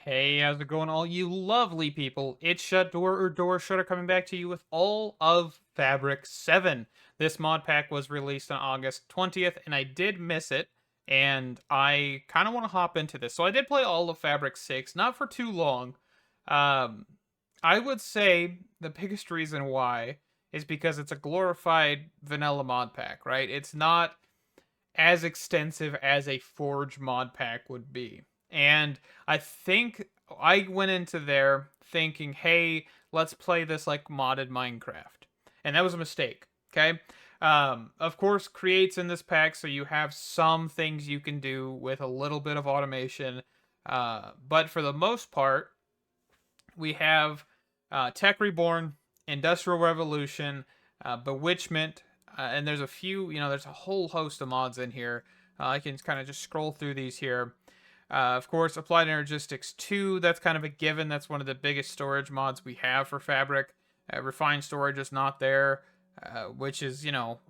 Hey, how's it going, all you lovely people? It's Shut Door or Door Shutter coming back to you with all of Fabric 7. This mod pack was released on August 20th, and I did miss it, and I kind of want to hop into this. So I did play all of Fabric 6, not for too long. Um, I would say the biggest reason why is because it's a glorified vanilla mod pack, right? It's not as extensive as a Forge mod pack would be. And I think I went into there thinking, hey, let's play this like modded Minecraft. And that was a mistake, okay? Of course, creates in this pack, so you have some things you can do with a little bit of automation. But for the most part, we have Tech Reborn, Industrial Revolution, Bewitchment, and there's a few, there's a whole host of mods in here. I can kind of just scroll through these here. Of course, Applied Energistics 2, that's kind of a given. That's one of the biggest storage mods we have for Fabric. Refined Storage is not there, which is,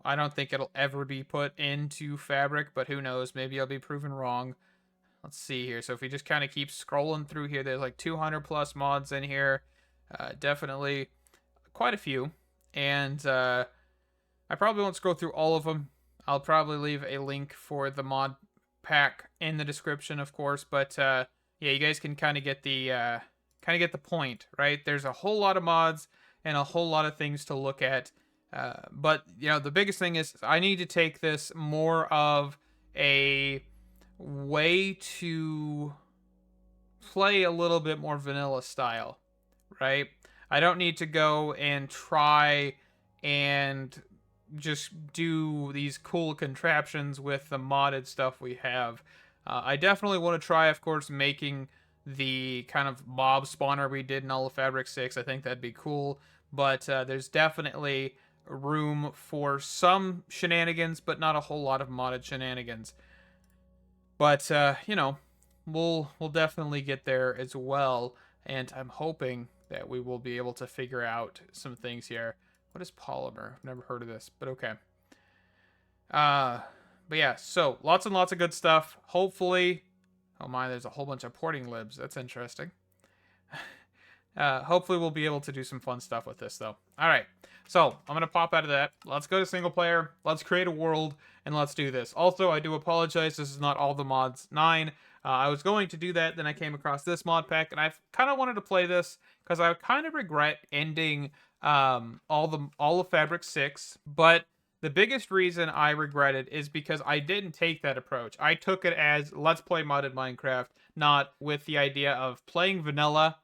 I don't think it'll ever be put into Fabric, but who knows? Maybe I'll be proven wrong. Let's see here. So if we just kind of keep scrolling through here, there's like 200 plus mods in here. Definitely quite a few. And I probably won't scroll through all of them. I'll probably leave a link for the mod pack in the description, of course. But yeah, you guys can kind of get the point, right? There's a whole lot of mods and a whole lot of things to look at. But the biggest thing is I need to take this more of a way to play a little bit more vanilla style, right? I don't need to go and try and just do these cool contraptions with the modded stuff we have. I definitely want to try, of course, making the kind of mob spawner we did in all of Fabric 6. I think that'd be cool. But there's definitely room for some shenanigans, but not a whole lot of modded shenanigans. But we'll definitely get there as well, and I'm hoping that we will be able to figure out some things here. What is polymer? I've never heard of this, but okay. But yeah, so lots and lots of good stuff. Hopefully, oh my, there's a whole bunch of porting libs. That's interesting. Hopefully we'll be able to do some fun stuff with this, though. All right, so I'm gonna pop out of that. Let's go to single player. Let's create a world and let's do this. Also, I do apologize. This is not all the mods 9. I was going to do that, then I came across this mod pack, and I kind of wanted to play this because I kind of regret ending all of Fabric 6. But the biggest reason I regret it is because I didn't take that approach. I took it as let's play modded Minecraft, not with the idea of playing vanilla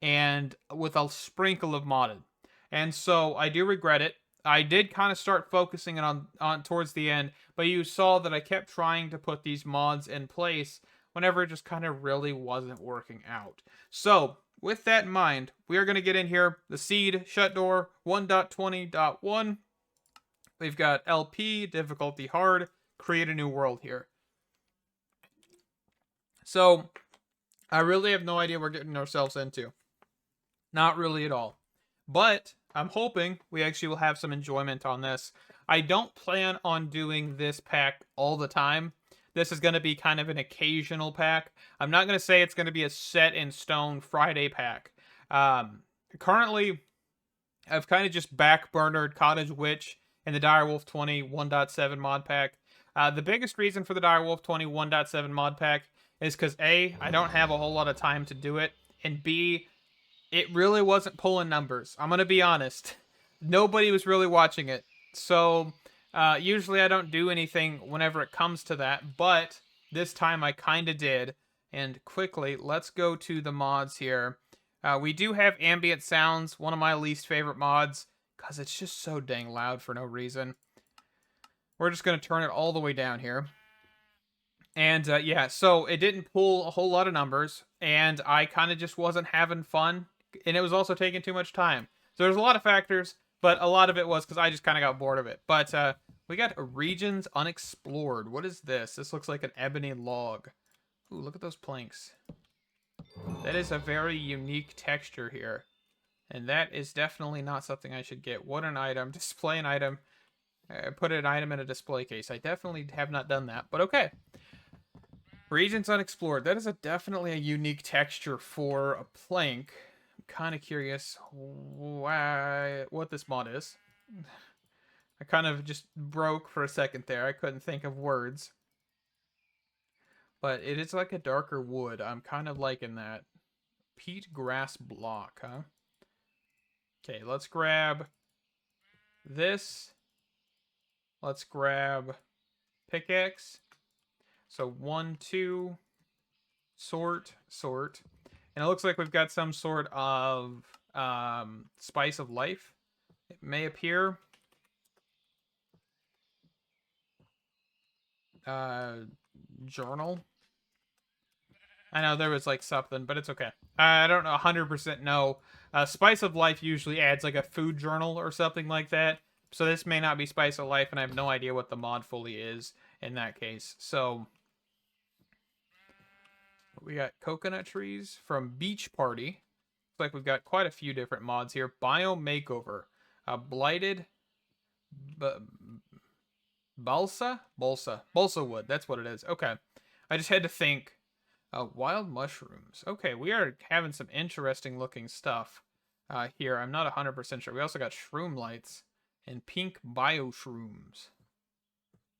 and with a sprinkle of modded. And so I do regret it. I did kind of start focusing on towards the end, but you saw that I kept trying to put these mods in place whenever it just kind of really wasn't working out. So, with that in mind, we are going to get in here. The seed, shut door, 1.20.1. We've got LP, difficulty hard, create a new world here. So, I really have no idea what we're getting ourselves into. Not really at all. But I'm hoping we actually will have some enjoyment on this. I don't plan on doing this pack all the time. This is going to be kind of an occasional pack. I'm not going to say it's going to be a set in stone Friday pack. Currently, I've kind of just backburnered Cottage Witch and the Direwolf 20 1.7 mod pack. The biggest reason for the Direwolf 20 1.7 mod pack is because A, I don't have a whole lot of time to do it, and B, it really wasn't pulling numbers. I'm going to be honest. Nobody was really watching it. So, usually I don't do anything whenever it comes to that, but this time I kind of did. And quickly, let's go to the mods here. We do have ambient sounds, one of my least favorite mods, because it's just so dang loud for no reason. We're just going to turn it all the way down here. And yeah, so it didn't pull a whole lot of numbers, and I kind of just wasn't having fun, and it was also taking too much time. So there's a lot of factors, but a lot of it was because I just kind of got bored of it. But we got regions unexplored. What is this? This looks like an ebony log. Ooh, look at those planks. That is a very unique texture here. And that is definitely not something I should get. What an item. Display an item. Put an item in a display case. I definitely have not done that, but okay. Regions unexplored. That is definitely a unique texture for a plank. I'm kind of curious what this mod is. I kind of just broke for a second there. I couldn't think of words. But it is like a darker wood. I'm kind of liking that. Peat grass block, huh? Okay, let's grab this. Let's grab pickaxe. So 1, 2, sort. And it looks like we've got some sort of spice of life. It may appear. Journal. I know there was like something, but it's okay. I don't know 100% know. Spice of life usually adds like a food journal or something like that. So this may not be spice of life, and I have no idea what the mod fully is in that case. So we got coconut trees from Beach Party. Looks like we've got quite a few different mods here. Bio Makeover. Blighted balsa wood. That's what it is. Okay. I just had to think. Wild mushrooms. Okay, we are having some interesting looking stuff here. I'm not 100% sure. We also got shroom lights and pink bio shrooms.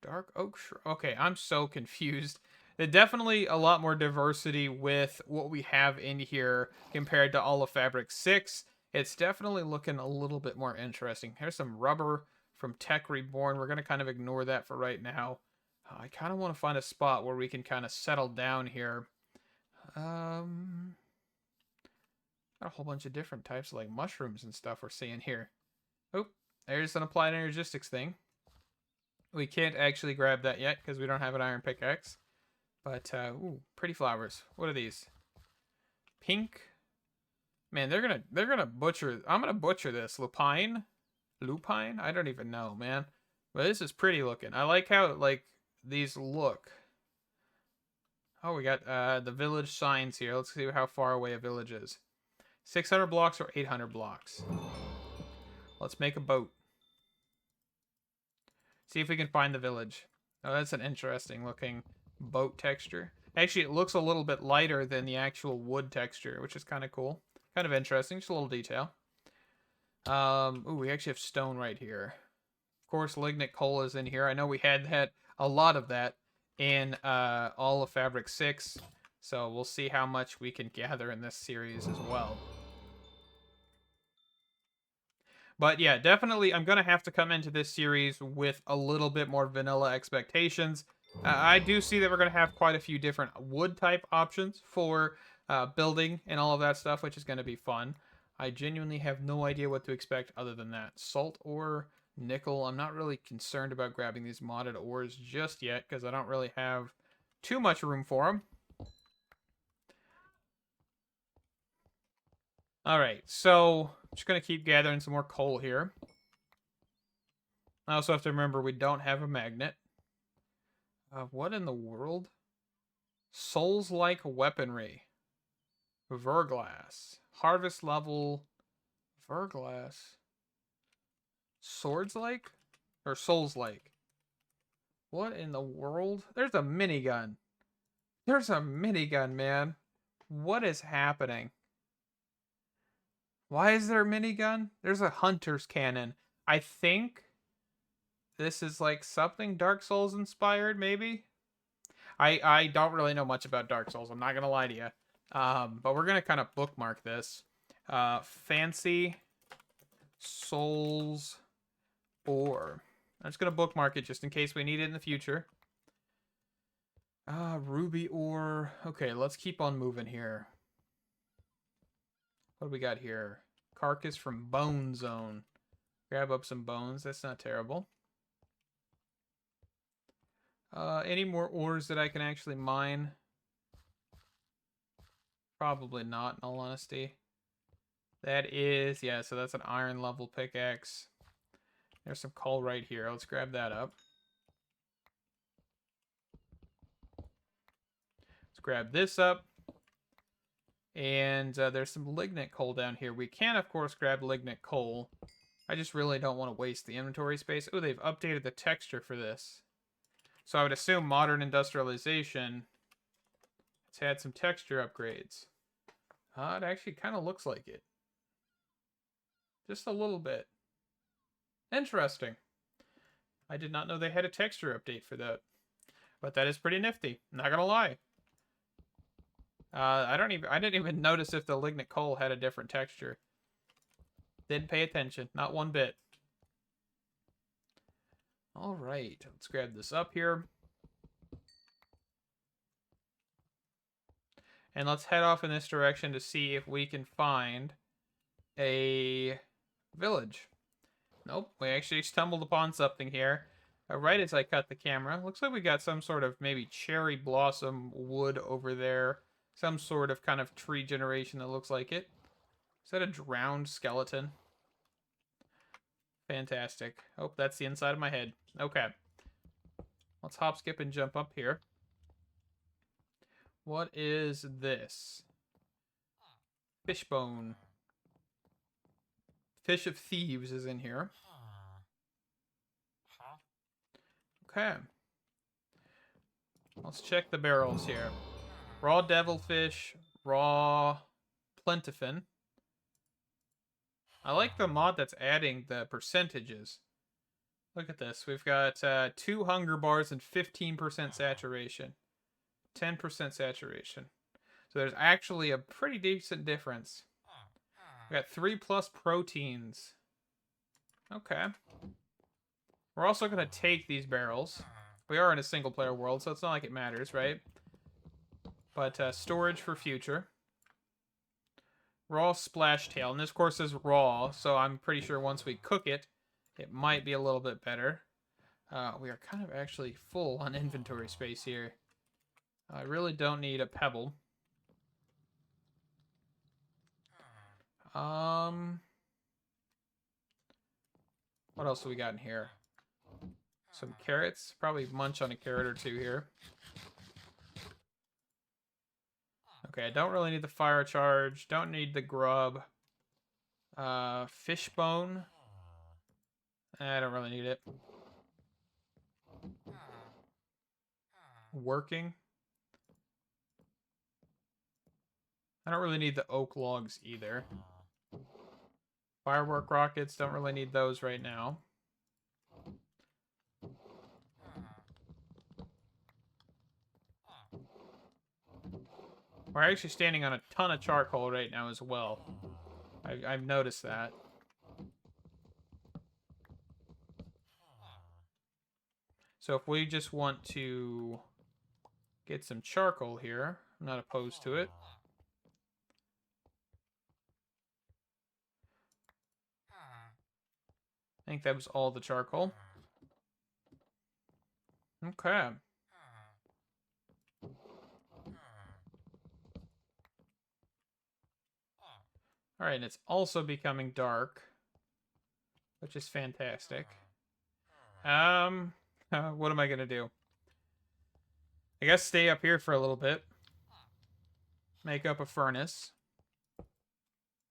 Dark oak shroom. Okay, I'm so confused. There's definitely a lot more diversity with what we have in here compared to all of Fabric 6. It's definitely looking a little bit more interesting. Here's some rubber from Tech Reborn. We're going to kind of ignore that for right now. I kind of want to find a spot where we can kind of settle down here. Got a whole bunch of different types of like mushrooms and stuff we're seeing here. Oh, there's an applied energistics thing. We can't actually grab that yet because we don't have an iron pickaxe. But ooh, pretty flowers. What are these? Pink. Man, they're gonna butcher. I'm gonna butcher this. Lupine. I don't even know, man. But this is pretty looking. I like how like these look. Oh, we got the village signs here. Let's see how far away a village is. 600 blocks or 800 blocks. Let's make a boat. See if we can find the village. Oh, that's an interesting looking boat texture. Actually, it looks a little bit lighter than the actual wood texture, which is kind of cool. Kind of interesting. Just a little detail. Ooh, we actually have stone right here. Of course, lignite coal is in here. I know we had a lot of that in all of Fabric 6. So we'll see how much we can gather in this series as well. But yeah, definitely, I'm going to have to come into this series with a little bit more vanilla expectations. I do see that we're going to have quite a few different wood type options for building and all of that stuff, which is going to be fun. I genuinely have no idea what to expect other than that. Salt ore, nickel. I'm not really concerned about grabbing these modded ores just yet because I don't really have too much room for them. All right, so I'm just going to keep gathering some more coal here. I also have to remember we don't have a magnet. What in the world? Souls-like weaponry. Verglass. Harvest level. Verglass. Swords-like? Or souls-like? What in the world? There's a minigun. There's a minigun, man. What is happening? Why is there a minigun? There's a hunter's cannon. I think this is like something Dark Souls inspired, maybe? I don't really know much about Dark Souls. I'm not gonna lie to you. But we're gonna kind of bookmark this. Fancy Souls ore. I'm just gonna bookmark it just in case we need it in the future. Ruby ore. Okay, let's keep on moving here. What do we got here? Carcass from Bone Zone. Grab up some bones. That's not terrible. Any more ores that I can actually mine? Probably not, in all honesty. That is, yeah, so that's an iron level pickaxe. There's some coal right here. Let's grab that up. Let's grab this up. And there's some lignite coal down here. We can, of course, grab lignite coal. I just really don't want to waste the inventory space. Oh, they've updated the texture for this. So I would assume modern industrialization Let's add some texture upgrades. It actually kind of looks like it. Just a little bit. Interesting. I did not know they had a texture update for that. But that is pretty nifty. Not gonna lie. I didn't even notice if the lignite coal had a different texture. Didn't pay attention. Not one bit. Alright. Let's grab this up here. And let's head off in this direction to see if we can find a village. Nope, we actually stumbled upon something here. Right as I cut the camera. Looks like we got some sort of maybe cherry blossom wood over there. Some sort of kind of tree generation that looks like it. Is that a drowned skeleton? Fantastic. Oh, that's the inside of my head. Okay. Let's hop, skip, and jump up here. What is this? Fishbone. Fish of Thieves is in here. Okay. Let's check the barrels here. Raw devilfish, raw plentifin. I like the mod that's adding the percentages. Look at this. We've got 2 hunger bars and 15% saturation. 10% saturation. So there's actually a pretty decent difference. We got 3+ proteins. Okay. We're also going to take these barrels. We are in a single-player world, so it's not like it matters, right? But storage for future. Raw splash tail. And this, of course, is raw, so I'm pretty sure once we cook it, it might be a little bit better. We are kind of actually full on inventory space here. I really don't need a pebble. What else do we got in here? Some carrots. Probably munch on a carrot or two here. Okay, I don't really need the fire charge. Don't need the grub. Fishbone. I don't really need it. Working. I don't really need the oak logs either. Firework rockets, don't really need those right now. We're actually standing on a ton of charcoal right now as well. I've noticed that. So if we just want to get some charcoal here, I'm not opposed to it. I think that was all the charcoal. Okay. Alright, and it's also becoming dark, which is fantastic. What am I gonna do? I guess stay up here for a little bit. Make up a furnace.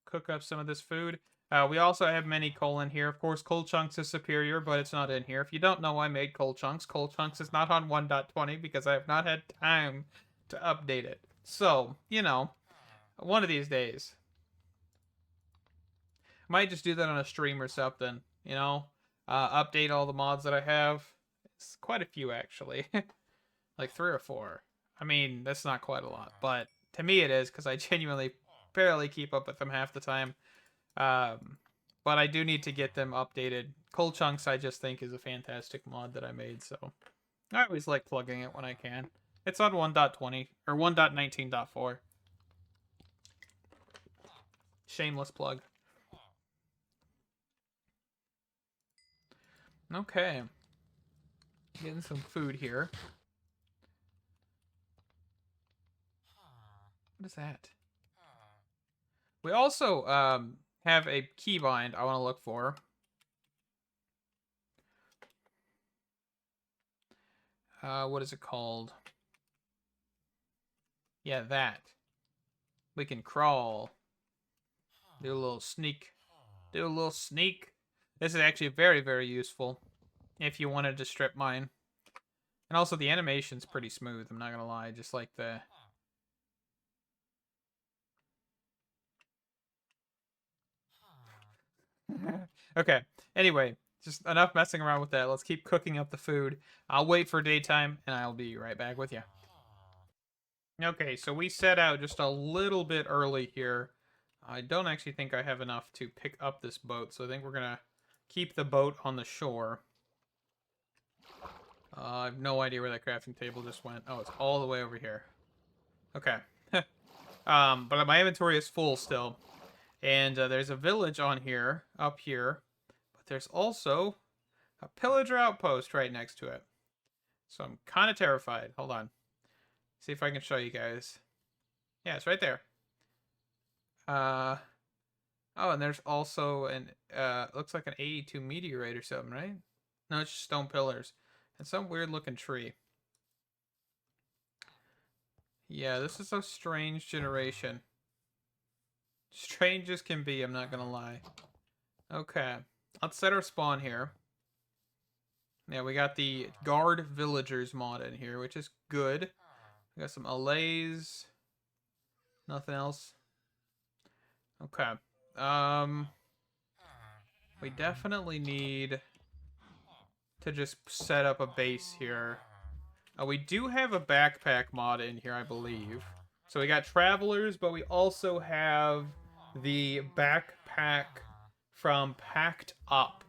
Cook up some of this food. We also have many coal in here. Of course, coal chunks is superior, but it's not in here. If you don't know, I made coal chunks. Coal chunks is not on 1.20 because I have not had time to update it. So, you know, one of these days. I might just do that on a stream or something, you know? Update all the mods that I have. It's quite a few, actually. Like 3 or 4. I mean, that's not quite a lot, but to me it is, because I genuinely barely keep up with them half the time. But I do need to get them updated. Coal Chunks, I just think, is a fantastic mod that I made, so I always like plugging it when I can. It's on 1.20, or 1.19.4. Shameless plug. Okay. Getting some food here. What is that? We also have a keybind I want to look for. What is it called? Yeah, that. We can crawl. Do a little sneak. Do a little sneak. This is actually very, very useful if you wanted to strip mine. And also the animation's pretty smooth, I'm not gonna lie, just like the Okay. Anyway, just enough messing around with that. Let's keep cooking up the food. I'll wait for daytime, and I'll be right back with you. Okay, so we set out just a little bit early here. I don't actually think I have enough to pick up this boat, so I think we're gonna keep the boat on the shore. I have no idea where that crafting table just went. Oh, it's all the way over here. Okay. But my inventory is full still. And there's a village on here, up here. But there's also a pillager outpost right next to it. So I'm kind of terrified. Hold on. See if I can show you guys. Yeah, it's right there. Oh, and there's also an, looks like an 82 meteorite or something, right? No, it's just stone pillars. And some weird looking tree. Yeah, this is a strange generation. Strange as can be, I'm not gonna lie. Okay. Let's set our spawn here. Yeah, we got the guard villagers mod in here, which is good. We got some allays. Nothing else. Okay. We definitely need to just set up a base here. We do have a backpack mod in here, I believe. So we got travelers, but we also have the backpack from Packed Up.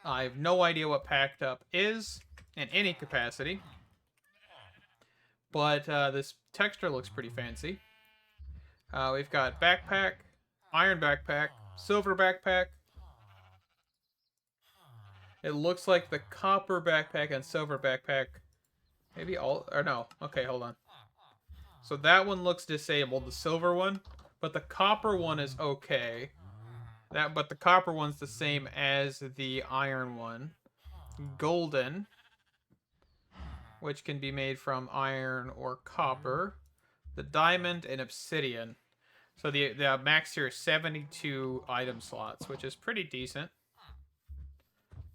I have no idea what Packed Up is in any capacity. But this texture looks pretty fancy. We've got backpack, iron backpack, silver backpack. It looks like the copper backpack and silver backpack. Maybe all, or no. Okay, hold on. So that one looks disabled, the silver one. But the copper one is okay. But the copper one's the same as the iron one. Golden, which can be made from iron or copper. The diamond and obsidian. So the max here is 72 item slots, which is pretty decent.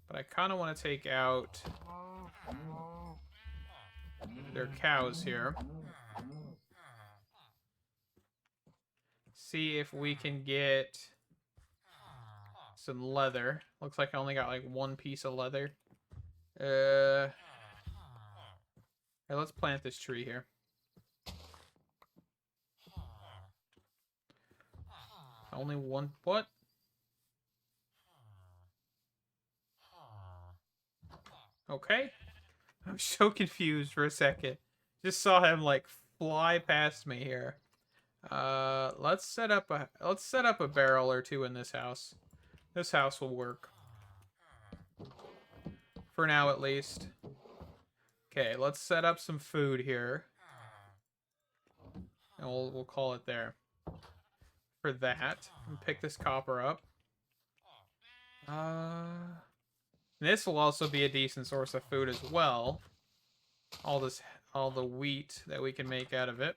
But I kind of want to take out their cows here. See if we can get some leather. Looks like I only got like one piece of leather. Hey, let's plant this tree here. Only one. What? Okay. I'm so confused for a second. Just saw him like fly past me here. Let's set up a barrel or two in this house. This house will work. For now at least. Okay, let's set up some food here. And we'll call it there. For that. And pick this copper up. This will also be a decent source of food as well. All the wheat that we can make out of it.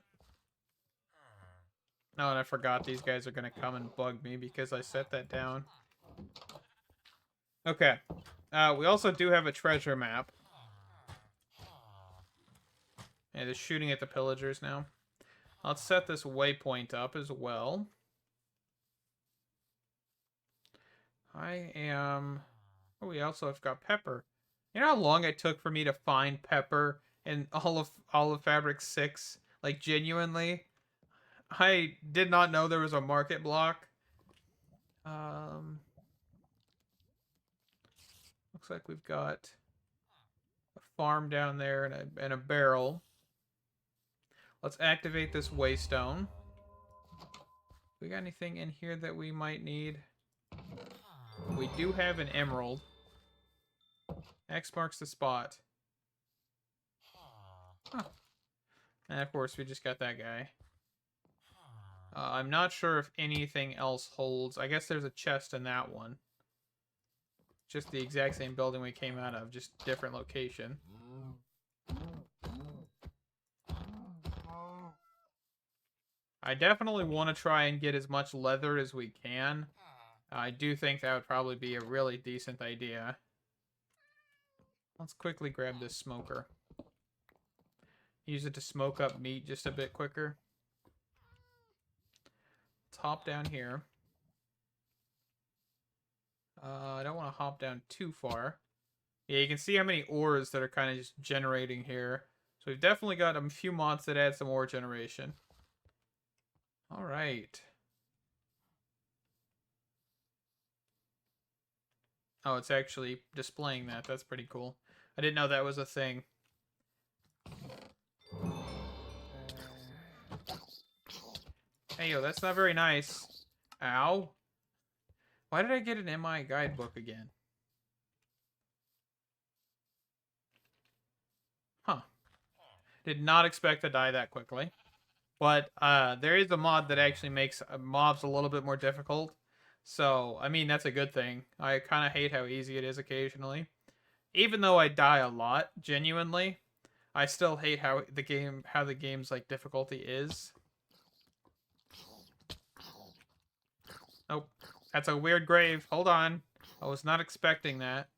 Oh, and I forgot these guys are gonna come and bug me because I set that down. Okay. We also do have a treasure map. Yeah, they're shooting at the pillagers now. Let's set this waypoint up as well. I am... Oh, we also have got pepper. You know how long it took for me to find pepper in all of Fabric 6? Like, genuinely? I did not know there was a market block. Looks like we've got a farm down there and a barrel. Let's activate this waystone. We got anything in here that we might need? We do have an emerald. X marks the spot. Huh. And of course, we just got that guy. I'm not sure if anything else holds. I guess there's a chest in that one. Just the exact same building we came out of, just different location. I definitely want to try and get as much leather as we can. I do think that would probably be a really decent idea. Let's quickly grab this smoker. Use it to smoke up meat just a bit quicker. Let's hop down here. I don't want to hop down too far. Yeah, you can see how many ores that are kind of just generating here. So we've definitely got a few mods that add some ore generation. All right. Oh, it's actually displaying that. That's pretty cool. I didn't know that was a thing. Hey, yo, that's not very nice. Ow. Why did I get an MI guidebook again? Huh. Did not expect to die that quickly. But there is a mod that actually makes mobs a little bit more difficult. So, I mean, that's a good thing. I kind of hate how easy it is occasionally. Even though I die a lot, genuinely, I still hate how the game's like difficulty is. Oh, that's a weird grave. Hold on. I was not expecting that.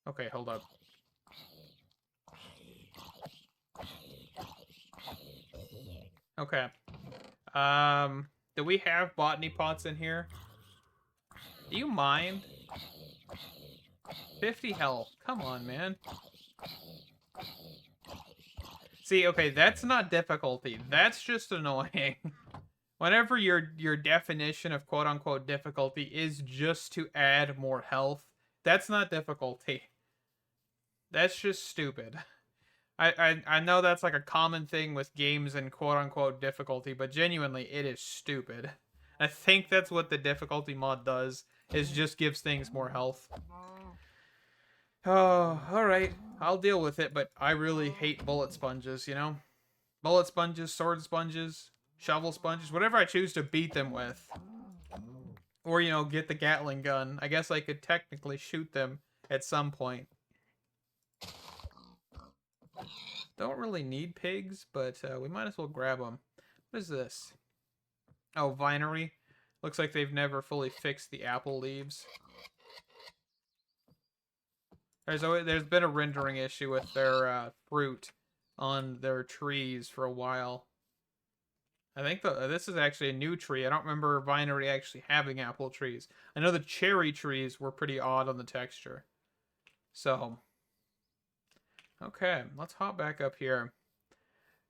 Okay, hold up. Okay. Do we have botany pots in here? Do you mind? 50 health. Come on, man. See, okay, that's not difficulty. That's just annoying. Whenever your definition of quote unquote difficulty is just to add more health, that's not difficulty. That's just stupid. I know that's like a common thing with games and quote unquote difficulty, but genuinely it is stupid. I think that's what the difficulty mod does, is just gives things more health. Oh, alright. I'll deal with it, but I really hate bullet sponges, you know? Bullet sponges, sword sponges, shovel sponges, whatever I choose to beat them with. Or, you know, get the Gatling gun. I guess I could technically shoot them at some point. Don't really need pigs, but we might as well grab them. What is this? Oh, vinery. Looks like they've never fully fixed the apple leaves. There's been a rendering issue with their fruit on their trees for a while. I think this is actually a new tree. I don't remember Vinery actually having apple trees. I know the cherry trees were pretty odd on the texture. So, okay, let's hop back up here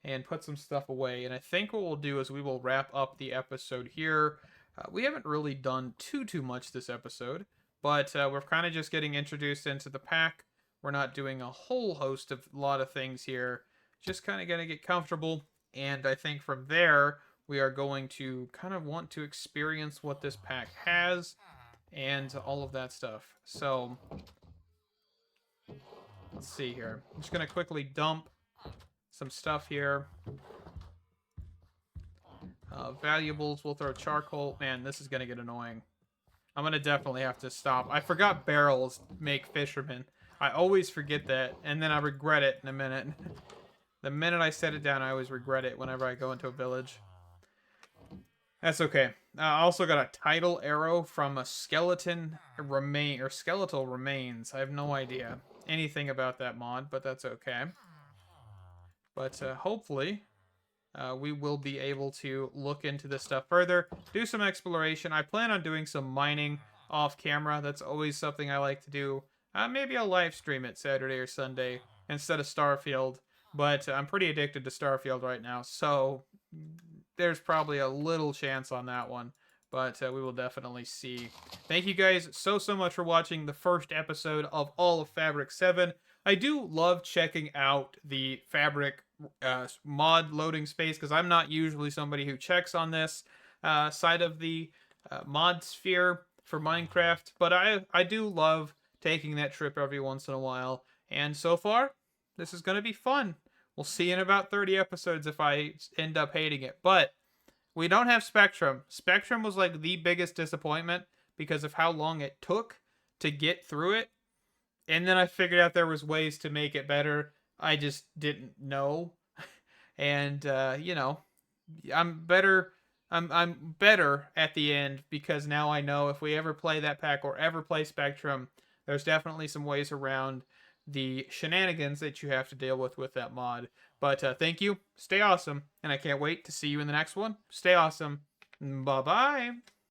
and put some stuff away. And I think what we'll do is we will wrap up the episode here. We haven't really done too much this episode, but we're kind of just getting introduced into the pack. We're not doing a whole host of lot of things here. Just kind of going to get comfortable. And I think from there, we are going to kind of want to experience what this pack has and all of that stuff. So, let's see here. I'm just going to quickly dump some stuff here. Valuables, we'll throw charcoal. Man, this is going to get annoying. I'm going to definitely have to stop. I forgot barrels make fishermen. I always forget that, and then I regret it in a minute. The minute I set it down, I always regret it whenever I go into a village. That's okay. I also got a tidal arrow from a skeleton skeletal remains. I have no idea anything about that mod, but that's okay. But hopefully, we will be able to look into this stuff further, do some exploration. I plan on doing some mining off camera. That's always something I like to do. Maybe I'll live stream it Saturday or Sunday instead of Starfield. But I'm pretty addicted to Starfield right now, so there's probably a little chance on that one. But we will definitely see. Thank you guys so much for watching the first episode of all of Fabric 7. I do love checking out the Fabric mod loading space, because I'm not usually somebody who checks on this side of the mod sphere for Minecraft. But I do love taking that trip every once in a while. And so far, this is going to be fun. We'll see in about 30 episodes if I end up hating it. But we don't have Spectrum. Spectrum was like the biggest disappointment because of how long it took to get through it. And then I figured out there was ways to make it better. I just didn't know. And you know, I'm better at the end, because now I know if we ever play that pack or ever play Spectrum, there's definitely some ways around the shenanigans that you have to deal with that mod. But thank you. Stay awesome. And I can't wait to see you in the next one. Stay awesome. Bye bye.